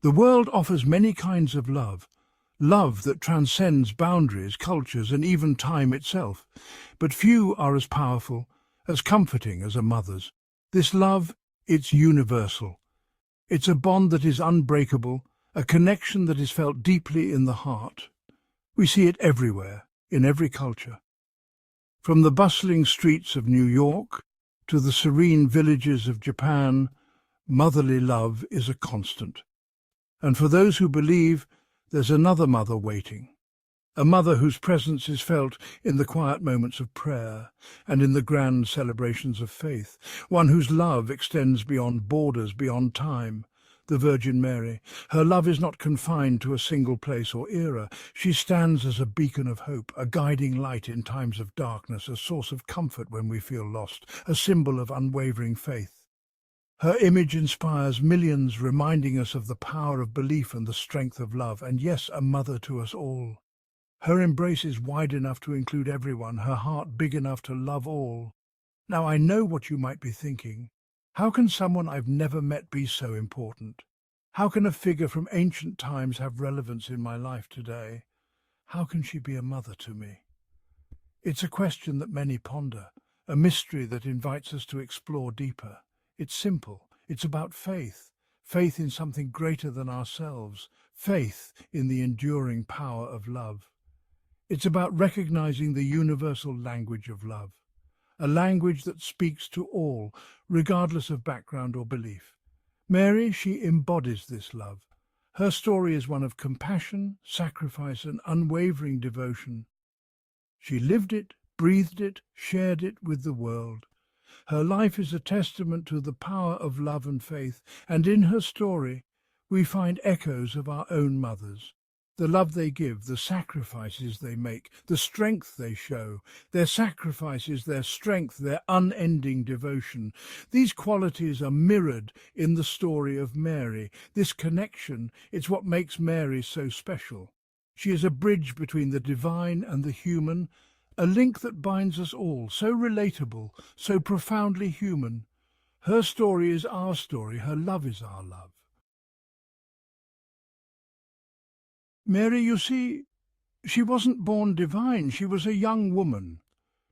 The world offers many kinds of love, love that transcends boundaries, cultures, and even time itself. But few are as powerful, as comforting as a mother's. This love, it's universal. It's a bond that is unbreakable, a connection that is felt deeply in the heart. We see it everywhere, in every culture. From the bustling streets of New York to the serene villages of Japan, motherly love is a constant. And for those who believe, there's another mother waiting, a mother whose presence is felt in the quiet moments of prayer and in the grand celebrations of faith, one whose love extends beyond borders, beyond time, the Virgin Mary. Her love is not confined to a single place or era. She stands as a beacon of hope, a guiding light in times of darkness, a source of comfort when we feel lost, a symbol of unwavering faith. Her image inspires millions, reminding us of the power of belief and the strength of love, and yes, a mother to us all. Her embrace is wide enough to include everyone, her heart big enough to love all. Now I know what you might be thinking. How can someone I've never met be so important? How can a figure from ancient times have relevance in my life today? How can she be a mother to me? It's a question that many ponder, a mystery that invites us to explore deeper. It's simple. It's about faith, faith in something greater than ourselves, faith in the enduring power of love. It's about recognizing the universal language of love, a language that speaks to all, regardless of background or belief. Mary, she embodies this love. Her story is one of compassion, sacrifice, and unwavering devotion. She lived it, breathed it, shared it with the world. Her life is a testament to the power of love and faith, and in her story we find echoes of our own mothers. The love they give, the sacrifices they make, the strength they show, their sacrifices, their strength, their unending devotion. These qualities are mirrored in the story of Mary. This connection, it's what makes Mary so special. She is a bridge between the divine and the human, a link that binds us all, so relatable, so profoundly human. Her story is our story, her love is our love. Mary, you see, she wasn't born divine. She was a young woman,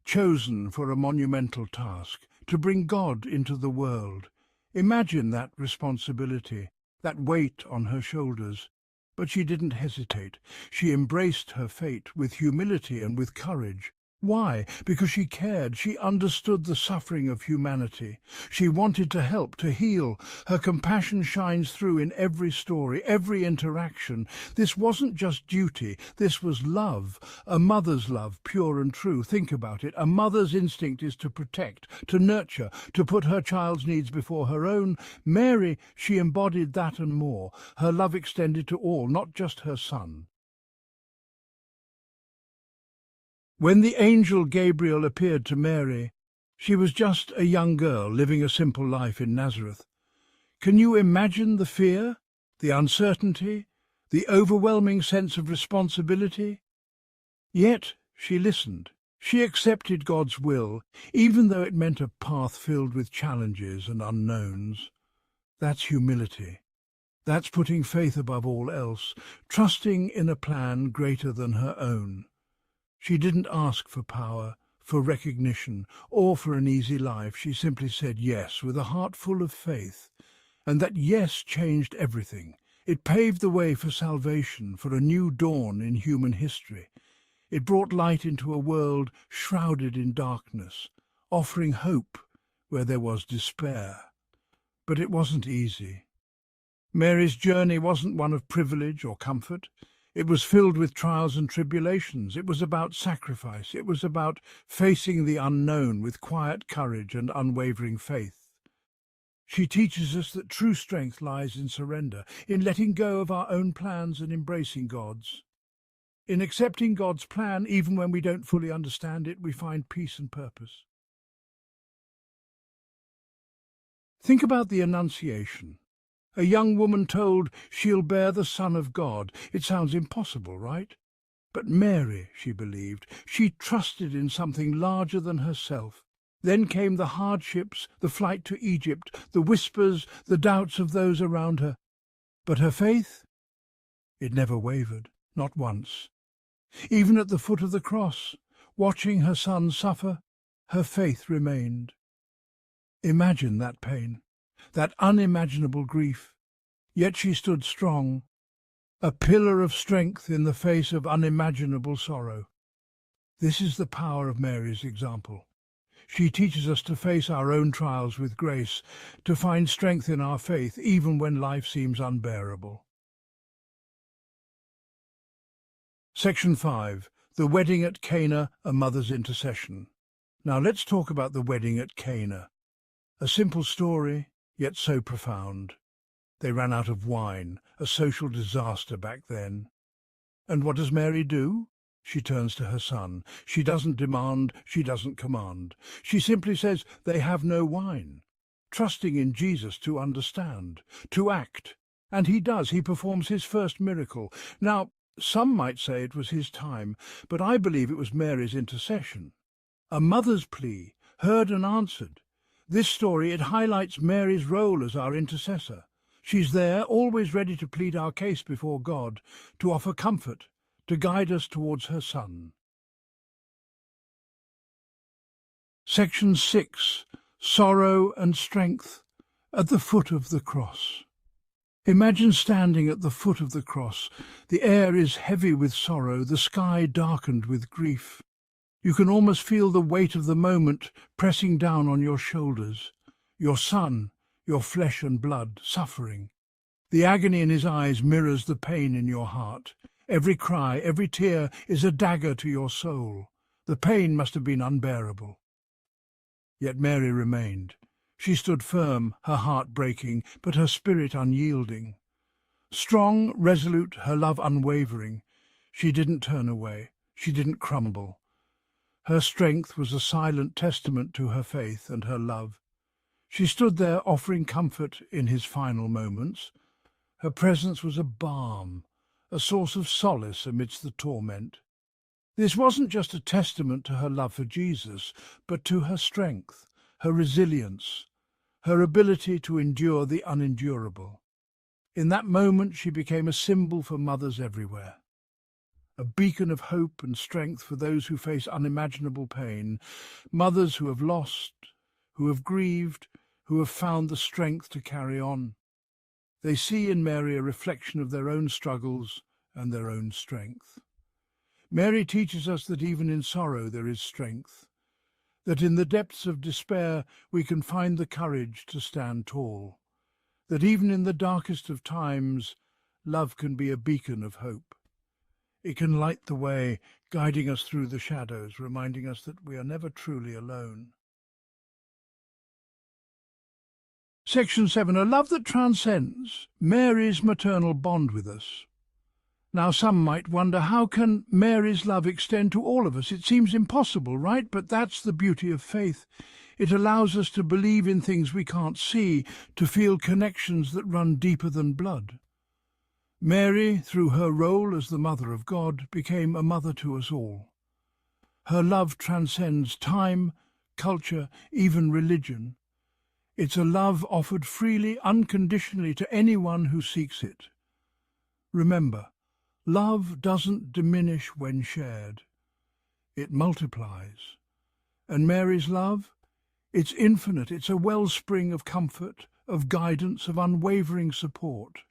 chosen for a monumental task, to bring God into the world. Imagine that responsibility, that weight on her shoulders. But she didn't hesitate. She embraced her fate with humility and with courage. Why? Because she cared. She understood the suffering of humanity. She wanted to help, to heal. Her compassion shines through in every story, every interaction. This wasn't just duty. This was love, a mother's love, pure and true. Think about it. A mother's instinct is to protect, to nurture, to put her child's needs before her own. Mary, she embodied that and more. Her love extended to all, not just her son. When the angel Gabriel appeared to Mary, she was just a young girl living a simple life in Nazareth. Can you imagine the fear, the uncertainty, the overwhelming sense of responsibility? Yet she listened. She accepted God's will, even though it meant a path filled with challenges and unknowns. That's humility. That's putting faith above all else, trusting in a plan greater than her own. She didn't ask for power, for recognition, or for an easy life. She simply said yes with a heart full of faith. And that yes changed everything. It paved the way for salvation, for a new dawn in human history. It brought light into a world shrouded in darkness, offering hope where there was despair. But it wasn't easy. Mary's journey wasn't one of privilege or comfort. It was filled with trials and tribulations. It was about sacrifice. It was about facing the unknown with quiet courage and unwavering faith. She teaches us that true strength lies in surrender, in letting go of our own plans and embracing God's. In accepting God's plan, even when we don't fully understand it, we find peace and purpose. Think about the Annunciation. A young woman told she'll bear the Son of God. It sounds impossible, right? But Mary, she believed, she trusted in something larger than herself. Then came the hardships, the flight to Egypt, the whispers, the doubts of those around her. But her faith? It never wavered, not once. Even at the foot of the cross, watching her son suffer, her faith remained. Imagine that pain, that unimaginable grief. Yet she stood strong, a pillar of strength in the face of unimaginable sorrow. This is the power of Mary's example. She teaches us to face our own trials with grace, to find strength in our faith even when life seems unbearable. Section 5. The Wedding at Cana, a Mother's Intercession. Now let's talk about the wedding at Cana. A simple story, yet so profound. They ran out of wine, a social disaster back then. And what does Mary do? She turns to her son. She doesn't demand, she doesn't command. She simply says they have no wine, trusting in Jesus to understand, to act. And he does. He performs his first miracle. Now, some might say it was his time, but I believe it was Mary's intercession. A mother's plea, heard and answered. This story, it highlights Mary's role as our intercessor. She's there, always ready to plead our case before God, to offer comfort, to guide us towards her Son. Section 6. Sorrow and Strength at the foot of the cross. Imagine standing at the foot of the cross. The air is heavy with sorrow, the sky darkened with grief. You can almost feel the weight of the moment pressing down on your shoulders. Your son, your flesh and blood, suffering. The agony in his eyes mirrors the pain in your heart. Every cry, every tear is a dagger to your soul. The pain must have been unbearable. Yet Mary remained. She stood firm, her heart breaking, but her spirit unyielding. Strong, resolute, her love unwavering. She didn't turn away. She didn't crumble. Her strength was a silent testament to her faith and her love. She stood there offering comfort in his final moments. Her presence was a balm, a source of solace amidst the torment. This wasn't just a testament to her love for Jesus, but to her strength, her resilience, her ability to endure the unendurable. In that moment she became a symbol for mothers everywhere, a beacon of hope and strength for those who face unimaginable pain, mothers who have lost, who have grieved, who have found the strength to carry on. They see in Mary a reflection of their own struggles and their own strength. Mary teaches us that even in sorrow there is strength, that in the depths of despair we can find the courage to stand tall, that even in the darkest of times love can be a beacon of hope. It can light the way, guiding us through the shadows, reminding us that we are never truly alone. Section 7. A love that transcends Mary's maternal bond with us. Now some might wonder, how can Mary's love extend to all of us? It seems impossible, right? But that's the beauty of faith. It allows us to believe in things we can't see, to feel connections that run deeper than blood. Mary, through her role as the Mother of God, became a mother to us all. Her love transcends time, culture, even religion. It's a love offered freely, unconditionally to anyone who seeks it. Remember, love doesn't diminish when shared. It multiplies. And Mary's love? It's infinite. It's a wellspring of comfort, of guidance, of unwavering support.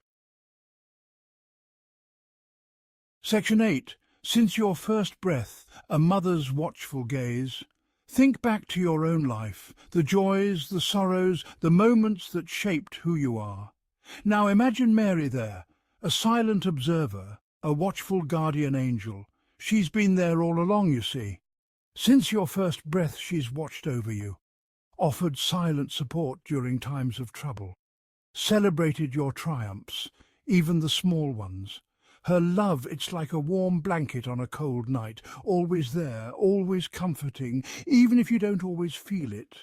Section 8. Since your first breath, a mother's watchful gaze. Think back to your own life, the joys, the sorrows, the moments that shaped who you are. Now imagine Mary there, a silent observer, a watchful guardian angel. She's been there all along, you see. Since your first breath she's watched over you, offered silent support during times of trouble, celebrated your triumphs, even the small ones. Her love, it's like a warm blanket on a cold night, always there, always comforting, even if you don't always feel it.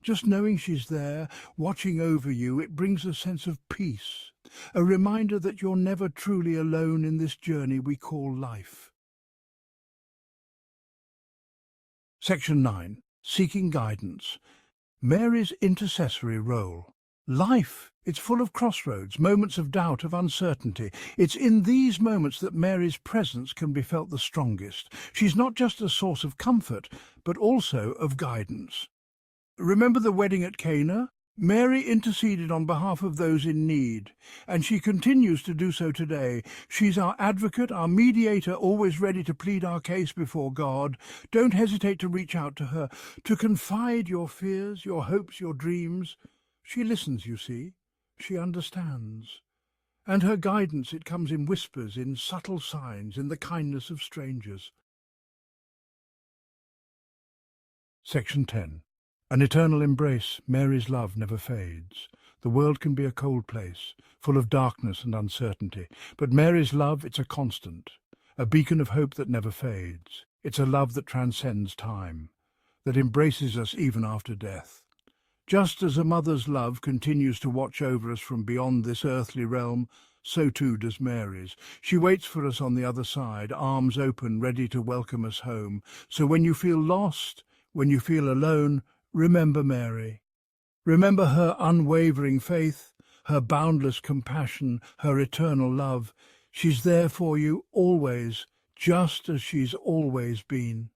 Just knowing she's there, watching over you, it brings a sense of peace, a reminder that you're never truly alone in this journey we call life. Section 9. Seeking Guidance. Mary's intercessory role. Life It's full of crossroads, moments of doubt, of uncertainty. It's in these moments that Mary's presence can be felt the strongest. She's not just a source of comfort, but also of guidance. Remember the wedding at Cana? Mary interceded on behalf of those in need, and she continues to do so today. She's our advocate, our mediator, always ready to plead our case before God. Don't hesitate to reach out to her, to confide your fears, your hopes, your dreams. She listens, you see. She understands. And her guidance, it comes in whispers, in subtle signs, in the kindness of strangers. Section 10. An eternal embrace, Mary's love never fades. The world can be a cold place, full of darkness and uncertainty, but Mary's love, it's a constant, a beacon of hope that never fades. It's a love that transcends time, that embraces us even after death. Just as a mother's love continues to watch over us from beyond this earthly realm, so too does Mary's. She waits for us on the other side, arms open, ready to welcome us home. So when you feel lost, when you feel alone, remember Mary. Remember her unwavering faith, her boundless compassion, her eternal love. She's there for you always, just as she's always been.